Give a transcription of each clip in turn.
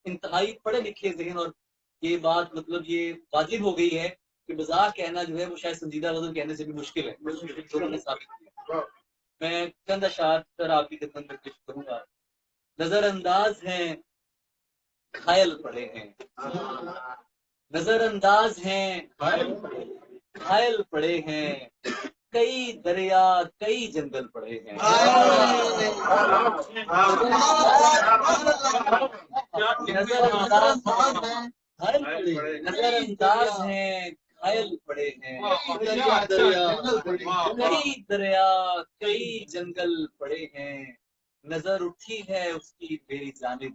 इंतहाई पढ़े लिखे जहन, और ये बात मतलब ये वाजिब हो गई है कि मजाक कहना जो है वो शायद संजीदा वजन कहने से भी मुश्किल है, लोगों ने साबित किया। मैं चंद अशार आपकी खिदमत में पेश करूंगा। नजरअंदाज हैं, घायल पड़े हैं, नजरअंदाज हैं, घायल पड़े हैं, कई दरिया कई जंगल पड़े हैं। नजरअंदाज नजरअंदाज हैं, घायल पड़े हैं, कई दरिया कई जंगल पड़े हैं। नजर उठी है उसकी मेरी जानिब,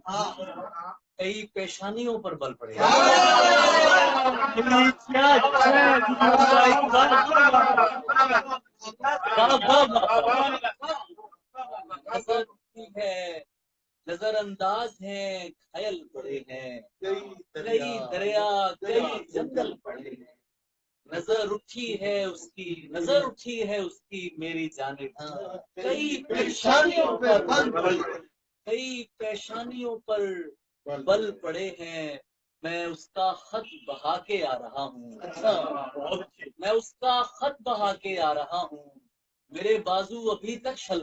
कई पेशानियों पर बल पड़े हैं। नजर उठी है, नजरअंदाज हैं, घायल पड़े हैं, कई दरिया कई जंगल पड़े हैं। नजर उठी है उसकी, नजर उठी है उसकी मेरी जानिब, कई पेशानियों पर कई पेशानियों पर बल पड़े हैं। मैं उसका खत बहा के आ रहा हूँ, मैं उसका खत बहा के आ रहा हूँ, मेरे बाजू अभी तक शल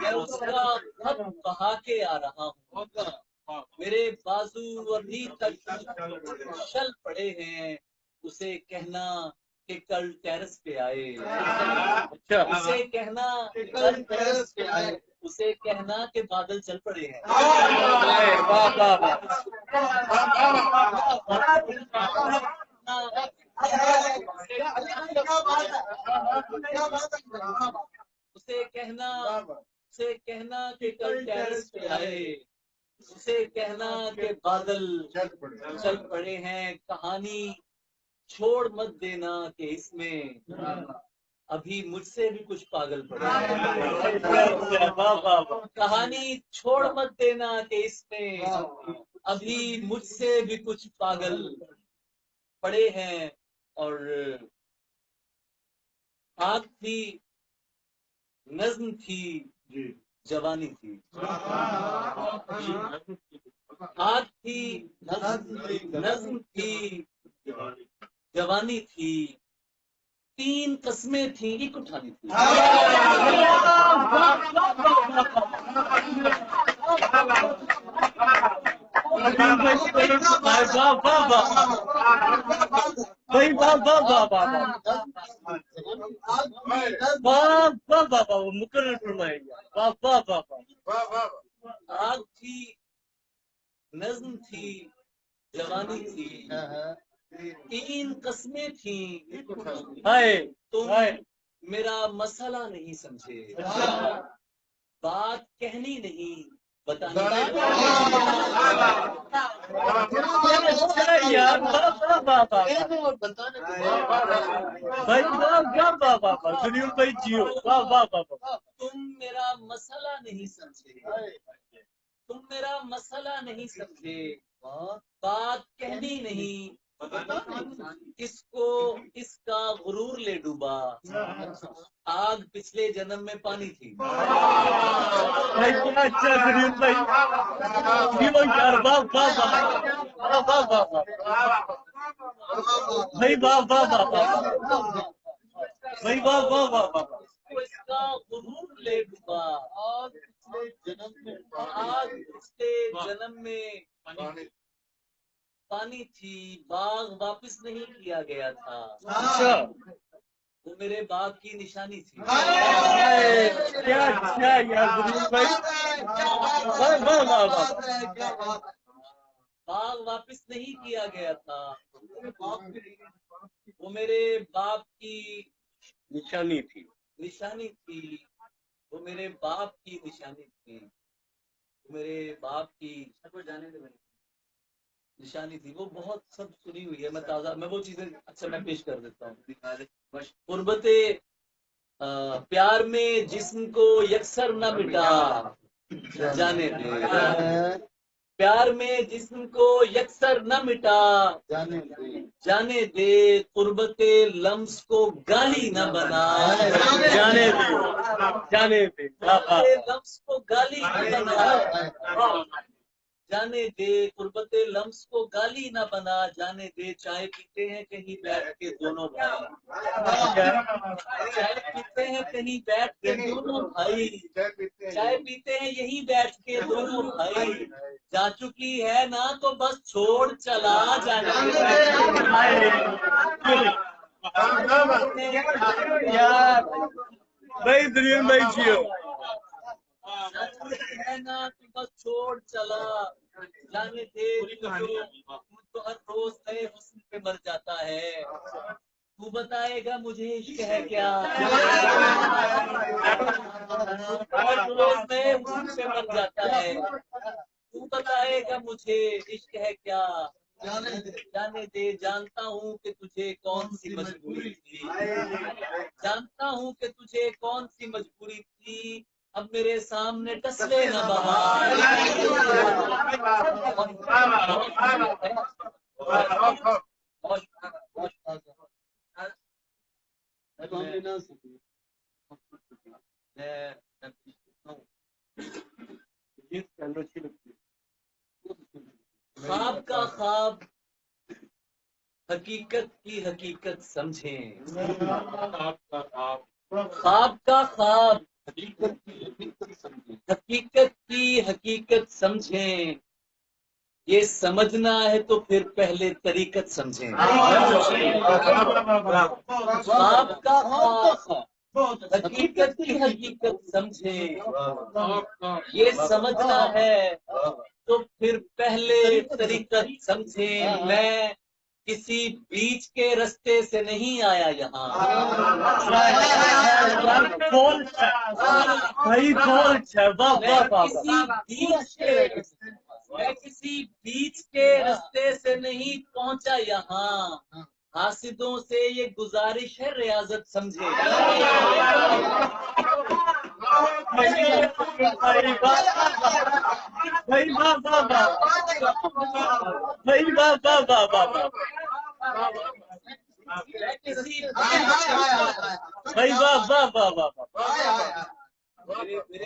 मैं उसका खत बहा के आ रहा हूँ, मेरे बाजू अभी तक शल पड़े हैं। उसे कहना कि कल टेरेस पे आए, उसे कहना कि कल टेरेस पे आए, उसे कहना कि बादल चल पड़े हैं। उसे कहना उसे कहना कि कल टेरेस पे आए, उसे कहना कि बादल चल पड़े हैं। कहानी छोड़ मत देना कि इसमें अभी मुझसे भी कुछ पागल पड़े हैं। कहानी छोड़ मत देना कि इसमें अभी मुझसे भी कुछ पागल पड़े हैं। और आग थी, नज्म थी, जवानी थी। आग थी, नज्म थी, जवानी थी, तीन कस्में थी एक उठानी थी। भाई वाह वाह वाह वाह वाह वाह वाह वाह, मुकर्रर फरमाएगा। वाह वाह वाह वाह। आग थी, नज्म थी, जवानी थी, तीन कस्में थी। हाय तुम मेरा मसला नहीं समझे, बात कहनी नहीं बतानी। यार भाई सुनील भाई जियो, वाह वाह वाह। तुम मेरा मसला नहीं समझे, तुम मेरा मसला नहीं समझे, बात कहनी नहीं, इसको इसका गुरूर ले डूबा। आग पिछले जन्म में पानी थी। भाई क्या अच्छा सुनील भाई, यार वाह वाह वाह वाह वाह भाई, वाह वाह वाह वाह भाई, वाह वाह वाह वाह। इसका गुरूर ले डूबा, आग पिछले जन्म में पानी थी, बाग वापस नहीं किया गया था। अच्छा, वो मेरे बाग की निशानी थी। क्या अच्छा यार जमील भाई, वाह वाह वाह वाह। बाग वापस नहीं किया गया था, वो मेरे बाप की निशानी थी, निशानी थी, वो मेरे बाप की निशानी थी, वो मेरे बाप की जाने दे निशानी थी। वो बहुत सब सुनी हुई है, मैं ताजा मैं वो चीजें अच्छा मैं पेश कर देता हूँ। गुर्बते प्यार में जिस्म को यकसर न मिटा जाने दे, प्यार में जिस्म यकसर न मिटा, जाने दे कुर्बते लम्स को गाली न बना, जाने दे लम्स को गाली न बना, जाने दे कुर्बते लम्स को गाली न बना, जाने दे चाय पीते हैं कहीं बैठ के दोनों भाई, चाय पीते हैं कहीं बैठ के दोनों भाई, चाय पीते हैं यही बैठ के दोनों भाई, जा चुकी है ना तो बस छोड़ चला जाने यार भाई दुनिया भाई जियो है ना तो बस छोड़ चला जाने दे, तो हर रोज नए हुस्न पे मर जाता है, तू बताएगा मुझे इश्क है क्या, हर रोज नए हुस्न पे मर जाता है, तू बताएगा मुझे इश्क है क्या, जाने दे जानता हूँ कि तुझे कौन सी मजबूरी थी, जानता हूँ कि तुझे कौन सी मजबूरी थी, अब मेरे सामने टसले न बहा, ख्वाब का ख्वाब हकीकत की हकीकत समझें, ख्वाब का ख्वाब हकीकत की हकीकत समझें, ये समझना है तो फिर पहले तरीकत समझें, ख्वाब का ख्वाब हकीकत की हकीकत समझें, ये समझना है तो फिर पहले तरीकत समझें, मैं किसी बीच के रास्ते से नहीं आया यहाँ, मैं किसी बीच के रास्ते से नहीं पहुंचा यहाँ, हासिदों से ये गुजारिश है रियाजत समझे, मेरे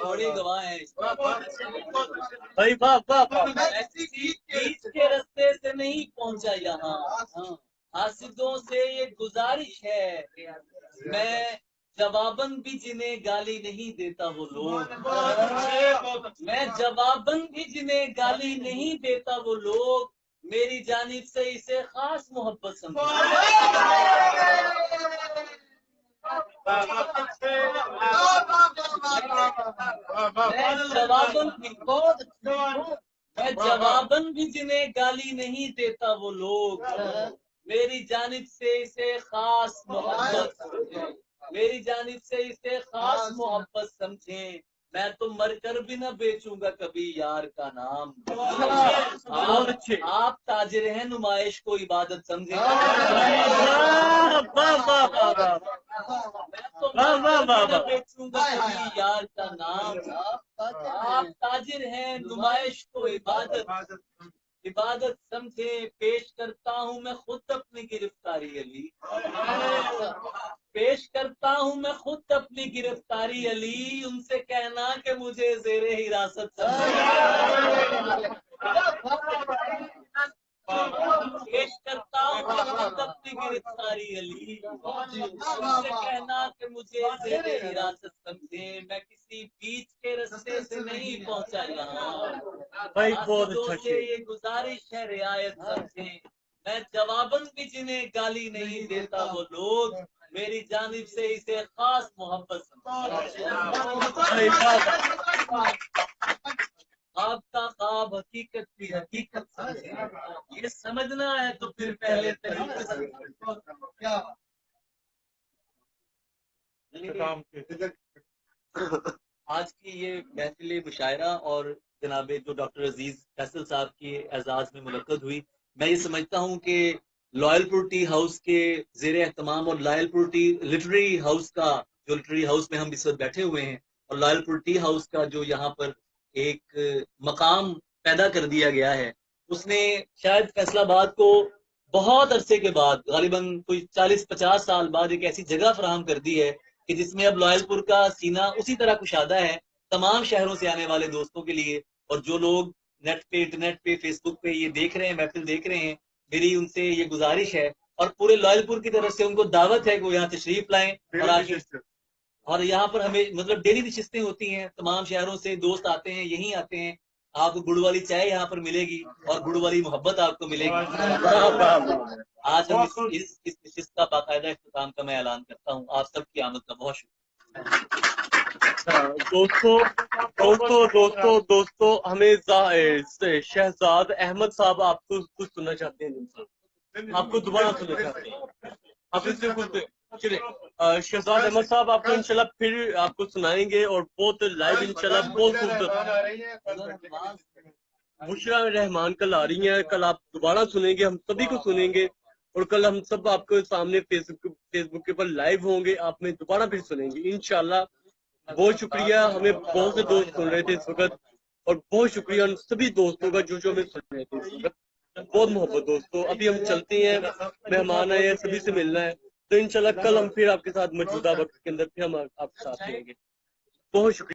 बड़े गवाह हैं भाई वाह बीच के रास्ते से नहीं पहुंचा यहाँ, हासिदों से ये गुजारिश है, मैं जवाबन भी जिन्हें गाली नहीं देता वो लोग, मैं जवाबन भी जिन्हें गाली नहीं देता वो लोग, मेरी जानिब से इसे खास मोहब्बत समझो, मैं जवाबन भी जिन्हें गाली नहीं देता वो लोग, मेरी जानिब से इसे खास मोहब्बत समझे, मेरी जानिब से इसे खास मोहब्बत समझे, मैं तो मरकर भी न बेचूंगा कभी यार का नाम, आप ताजिर हैं नुमाइश को इबादत समझे, मैं तो बेचूंगा कभी यार का नाम, आप ताजिर हैं नुमाइश को इबादत समझे, पेश करता हूँ मैं खुद अपनी गिरफ्तारी अली, पेश करता हूँ मैं खुद अपनी गिरफ्तारी अली, उनसे कहना कि मुझे जेरे हिरासत समझे, पेश करता हूँ मैं खुद अपनी गिरफ्तारी अली, उनसे कहना कि मुझे जेरे हिरासत समझे, मैं किसी बीच के रास्ते से नहीं पहुंचा यहाँ, भाई बहुत अच्छा से ये गुजारिश है रियायत समझे, मैं जवाबन भी जिन्हें गाली नहीं देता वो लोग, मेरी जानिब से इसे खास मोहब्बत समझे, आपका ख्वाब हकीकत की हकीकत समझे, ये समझना है तो फिर पहले तरीके से आज की ये महफिल मुशायरा और जनाबे जो डॉक्टर अजीज फैसल साहब की एजाज में मुनक्कद हुई, मैं ये समझता हूँ कि लॉयलपुर टी हाउस के जेर एहतमाम और लॉयलपुर टी लिटरेरी हाउस का, जो लिटरेरी हाउस में हम इस वक्त बैठे हुए हैं, और लॉयलपुर टी हाउस का जो यहाँ पर एक मकाम पैदा कर दिया गया है। उसने शायद फैसलाबाद को बहुत अरसे के बाद, गालिबन कोई 40-50 साल बाद, एक ऐसी जगह फराहम कर दी है कि जिसमें अब लॉयलपुर का सीना उसी तरह कुशादा है तमाम शहरों से आने वाले दोस्तों के लिए। और जो लोग नेट पे, इंटरनेट पे, फेसबुक पे ये देख रहे हैं, महफिल देख रहे हैं, मेरी उनसे ये गुजारिश है और पूरे लॉयलपुर की तरफ से उनको दावत है कि वो यहाँ तशरीफ लाएं। और यहाँ पर हमें मतलब डेली नशिस्तें होती हैं, तमाम शहरों से दोस्त आते हैं, यहीं आते हैं। आपको गुड़ वाली चाय यहाँ पर मिलेगी और गुड़ वाली मोहब्बत आपको मिलेगी। आज हम इस नशिस्त का बाकायदा इख्तिताम का मैं ऐलान करता हूँ। आप सबकी आमद का बहुत शुक्रिया। दोस्तों हमें शहजाद अहमद साहब आपको कुछ सुनना चाहते हैं, आपको दोबारा सुनना चाहते हैं, आप इससे कुछ चलिए। शहजाद अहमद साहब आपको इंशाल्लाह फिर आपको सुनाएंगे और बहुत लाइव इंशाल्लाह बहुत खूबसूरत। बुशरा रहमान कल आ रही हैं, कल आप दोबारा सुनेंगे, हम सभी को सुनेंगे और कल हम सब आपके सामने फेसबुक के ऊपर लाइव होंगे, आप में दोबारा फिर सुनेंगे इंशाल्लाह। बहुत शुक्रिया, हमें बहुत से दोस्त सुन रहे थे इस वक्त और बहुत शुक्रिया उन सभी दोस्तों का जो हमें सुन रहे थे इस वक्त। बहुत मोहब्बत दोस्तों। अभी हम चलते हैं, मेहमान आए हैं, सभी से मिलना है, तो इंशाल्लाह कल हम फिर आपके साथ मौजूदा वक्त के अंदर फिर हम आपके साथ रहेंगे। बहुत शुक्रिया।